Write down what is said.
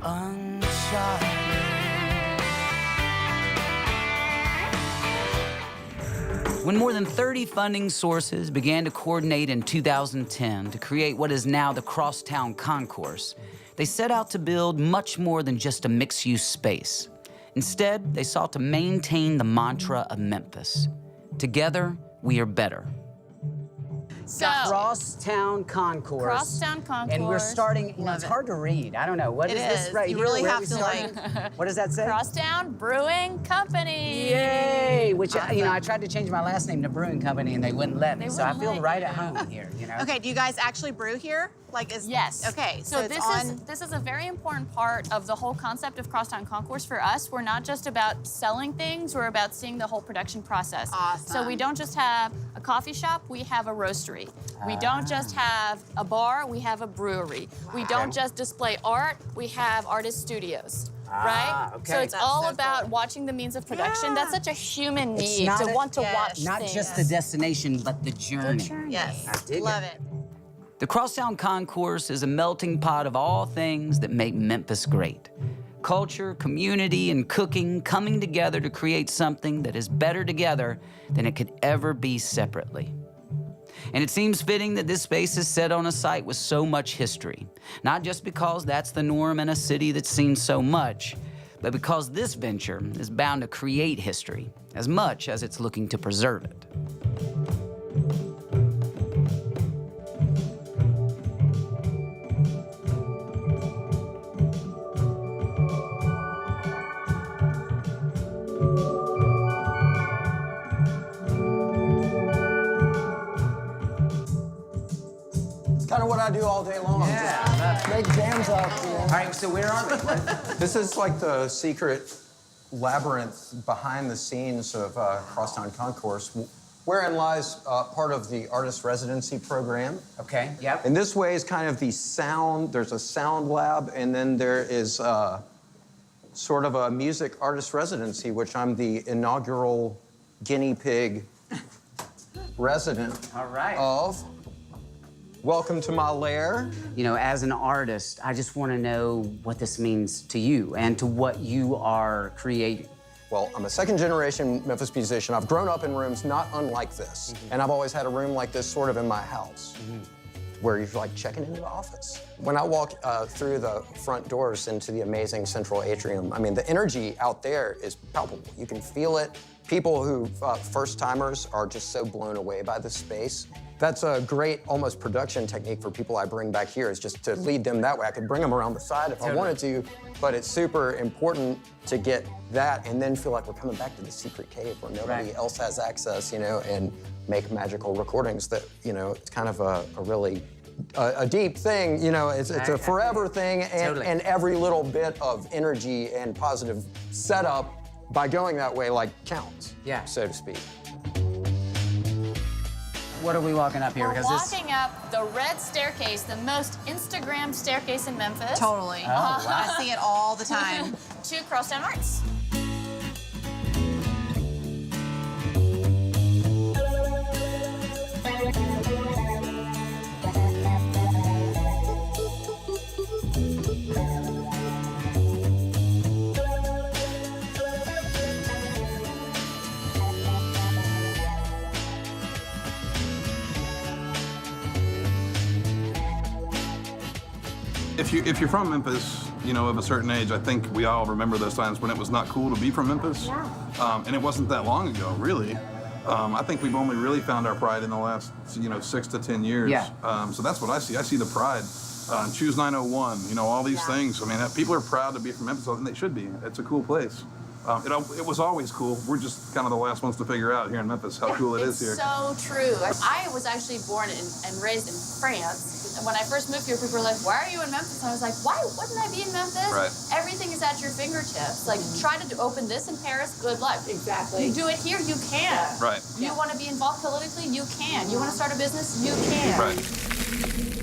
Uncharted. When more than 30 funding sources began to coordinate in 2010 to create what is now the Crosstown Concourse, they set out to build much more than just a mixed-use space. Instead, they sought to maintain the mantra of Memphis. Together, we are better. So, Crosstown Concourse. Crosstown Concourse. And we're starting, you know, it's hard to read. I don't know. What is this right you here? really Where have we to starting? What does that say? Crosstown Brewing Company. Yay! Which, you know, I tried to change my last name to Brewing Company and they wouldn't let me. So I feel right at home here, you know? Okay, do you guys actually brew here? Yes. Okay, so this is a very important part of the whole concept of Crosstown Concourse for us. We're not just about selling things, we're about seeing the whole production process. Awesome. So we don't just have a coffee shop, we have a roastery. We don't just have a bar, we have a brewery. We don't just display art, we have artist studios. Right? Okay. So it's That's all so about cool. watching the means of production. That's such a human need not to a- want to watch Not things. just the destination, but the journey. Yes, I dig love it. it. The Crosstown Concourse is a melting pot of all things that make Memphis great. Culture, community, and cooking coming together to create something that is better together than it could ever be separately. And it seems fitting that this space is set on a site with so much history, not just because that's the norm in a city that's seen so much, but because this venture is bound to create history as much as it's looking to preserve it. Kind of what I do all day long. Yeah. Just make jams up. You know? All right, so where are we? This is like the secret labyrinth behind the scenes of Crosstown Concourse, wherein lies part of the artist residency program. Okay, yep. And this way is kind of the sound, there's a sound lab, and then there is sort of a music artist residency, which I'm the inaugural guinea pig resident All right. of. Welcome to my lair. You know, as an artist, I just want to know what this means to you and to what you are creating. Well, I'm a second-generation Memphis musician. I've grown up in rooms not unlike this, and I've always had a room like this sort of in my house, where you're like checking into the office. When I walk through the front doors into the amazing central atrium, I mean, the energy out there is palpable. You can feel it. People who, first-timers, are just so blown away by this space. That's a great, almost production technique for people I bring back here, is just to lead them that way. I could bring them around the side if I wanted to, but it's super important to get that and then feel like we're coming back to the secret cave where nobody else has access, you know, and make magical recordings that, you know, it's kind of a really a deep thing, you know, it's a forever thing, and every little bit of energy and positive setup by going that way, like, counts, so to speak. What are we walking up here? We're walking up the red staircase, the most Instagrammed staircase in Memphis. Totally. Oh, wow. I see it all the time. To Crosstown Arts. If you're from Memphis, you know, of a certain age, I think we all remember those times when it was not cool to be from Memphis. And it wasn't that long ago, really. I think we've only really found our pride in the last, you know, 6 to 10 years. So that's what I see. I see the pride. Choose 901, you know, all these things. I mean, people are proud to be from Memphis, and they should be. It's a cool place. It was always cool. We're just kind of the last ones to figure out here in Memphis how cool it is here. It's so true. I was actually born and raised in France. And when I first moved here, people were like, why are you in Memphis? And I was like, why wouldn't I be in Memphis? Right. Everything is at your fingertips. Like, try to open this in Paris, good luck. Exactly. You do it here, you can. Right. You want to be involved politically, you can. You want to start a business, you can. Right.